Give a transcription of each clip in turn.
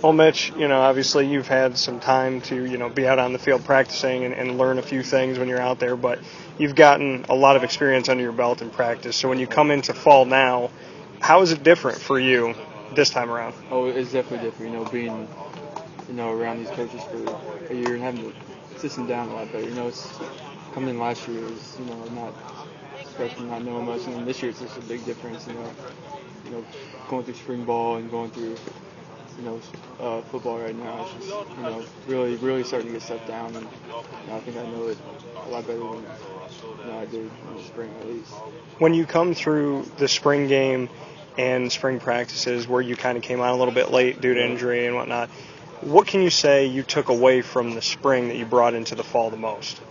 Well, Mitch, obviously you've had some time to, be out on the field practicing and learn a few things when you're out there, but you've gotten a lot of experience under your belt in practice. So when you come into fall now, how is it different for you this time around? Oh, it's definitely different, being, around these coaches for a year and having to sit them down a lot better. It's coming in last year is, not freshman, not knowing much, and then this year it's just a big difference, going through spring ball and going through football right now. It's just, really, really starting to get stuff down, and I think I know it a lot better than I did in the spring at least. When you come through the spring game and spring practices where you kind of came on a little bit late due to injury and whatnot, what can you say you took away from the spring that you brought into the fall the most?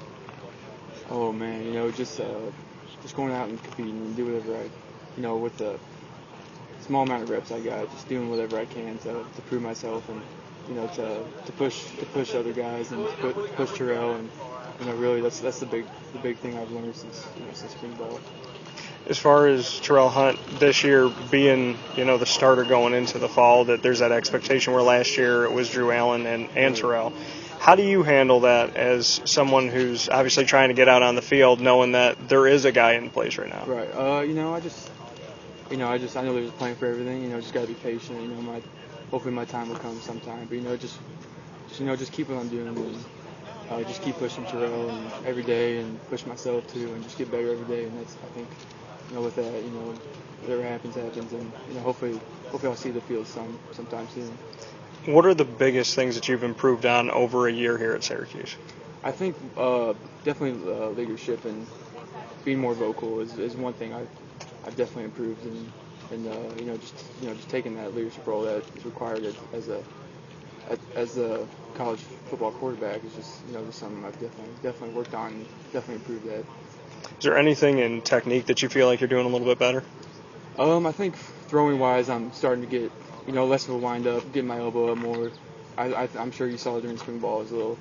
Oh man, just going out and competing and do whatever with the small amount of reps I got, just doing whatever I can to prove myself and to push other guys and to push Terrell, and really that's the big thing I've learned since spring ball. As far as Terrel Hunt this year being the starter going into the fall, that there's that expectation where last year it was Drew Allen and Terrell. How do you handle that as someone who's obviously trying to get out on the field, knowing that there is a guy in place right now? Right. I know there's a plan for everything. Just gotta be patient. Hopefully my time will come sometime. But just keep what I'm doing and just keep pushing Terrell and every day, and push myself too, and just get better every day. And that's, I think, with that, whatever happens, and hopefully I'll see the field sometime soon. What are the biggest things that you've improved on over a year here at Syracuse? I think definitely leadership and being more vocal is one thing I've definitely improved, and just taking that leadership role that is required as a college football quarterback is just something I've definitely worked on and definitely improved that. Is there anything in technique that you feel like you're doing a little bit better? I think throwing wise, I'm starting to get less of a wind up, getting my elbow up more. I'm sure you saw during spring ball, I was a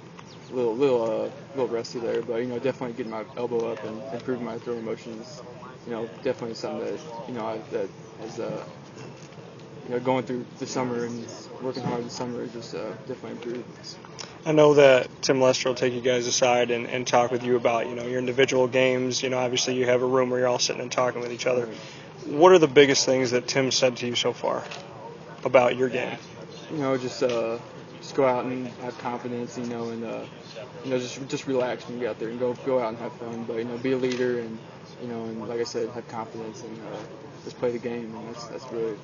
little rusty there, but definitely getting my elbow up and improving my throwing motion is definitely something that that has going through the summer and working hard this summer just definitely improved. I know that Tim Lester will take you guys aside and talk with you about your individual games. Obviously you have a room where you're all sitting and talking with each other. What are the biggest things that Tim said to you so far about your game? Just go out and have confidence, and just relax when you get out there and go out and have fun. But be a leader and and like I said, have confidence and just play the game. And that's really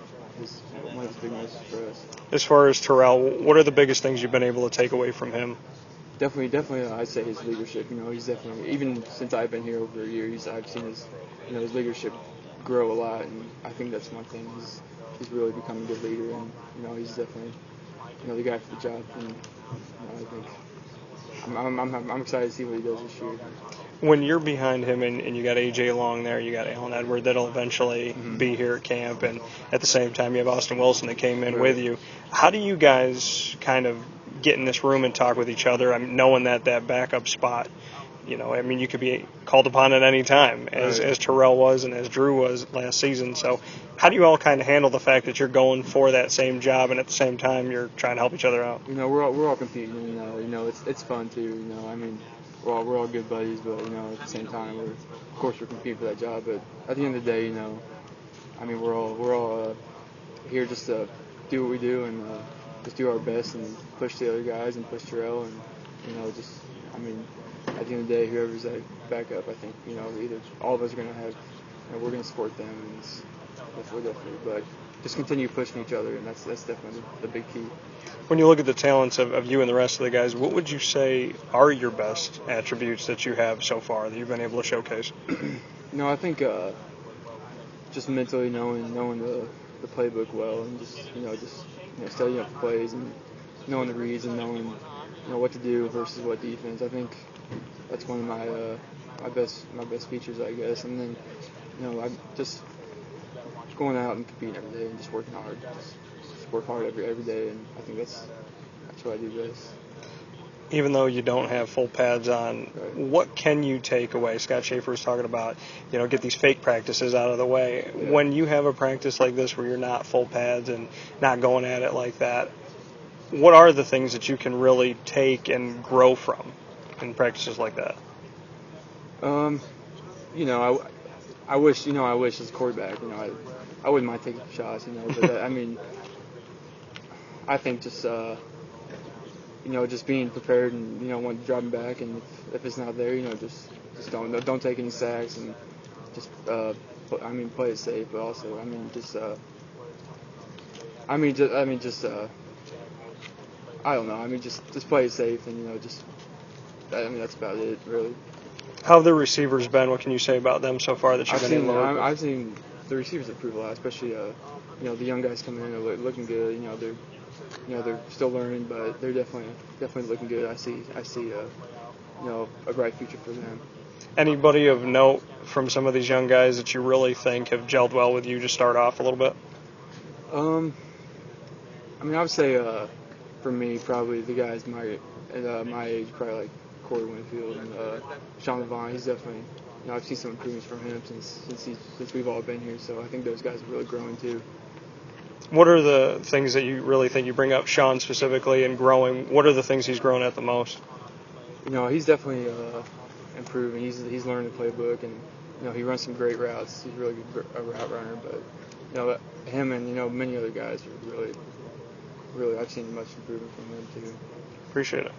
one of the big messages for us. As far as Terrell, what are the biggest things you've been able to take away from him? Definitely, I'd say his leadership. He's definitely, even since I've been here over a year, I've seen his leadership grow a lot, and I think that's one thing. He's really become a good leader, and he's definitely the guy for the job. And I think I'm excited to see what he does this year. When you're behind him and you got A.J. Long there, you got Alan Edward that'll eventually be here at camp, and at the same time you have Austin Wilson that came in with you. How do you guys kind of get in this room and talk with each other? Knowing that backup spot, you could be called upon at any time, as Terrell was and as Drew was last season. So how do you all kind of handle the fact that you're going for that same job and at the same time you're trying to help each other out? We're all competing. It's fun too. We're all good buddies, but at the same time, we're competing for that job. But at the end of the day, we're all here just to do what we do and just do our best and push the other guys and push Terrell and at the end of the day, whoever's that backup, I think either all of us are going to have, we're going to support them, and definitely. But just continue pushing each other, and that's definitely the big key. When you look at the talents of you and the rest of the guys, what would you say are your best attributes that you have so far that you've been able to showcase? I think just mentally knowing the playbook well, and just studying up the plays and knowing the reads and knowing what to do versus what defense. I think that's one of my best features, I guess. And then I just going out and competing every day and just working hard. Just work hard every day, and I think that's what I do best. Even though you don't have full pads on, Right. What can you take away? Scott Schaefer was talking about, get these fake practices out of the way. Yeah. When you have a practice like this where you're not full pads and not going at it like that, what are the things that you can really take and grow from in practices like that? I wish as a quarterback, I wouldn't mind taking shots, but I think just being prepared and when dropping back, and if it's not there, just don't take any sacks, and just play it safe, but also I don't know, just play it safe, and that's about it really. How have the receivers been? What can you say about them so far that you've been able to work with? I've seen the receivers improve a lot, especially the young guys coming in are looking good. They're still learning, but they're definitely looking good. I see a bright future for them. Anybody of note from some of these young guys that you really think have gelled well with you to start off a little bit? I would say for me, probably the guys my age, probably like Corey Winfield and Sean Levine. He's definitely, I've seen some improvements from him since we've all been here. So I think those guys are really growing too. What are the things that you really think, you bring up Sean specifically and growing? What are the things he's grown at the most? He's definitely improving. He's learning the playbook, and he runs some great routes. He's a really good route runner. But him and many other guys are really I've seen much improvement from them too. Appreciate it.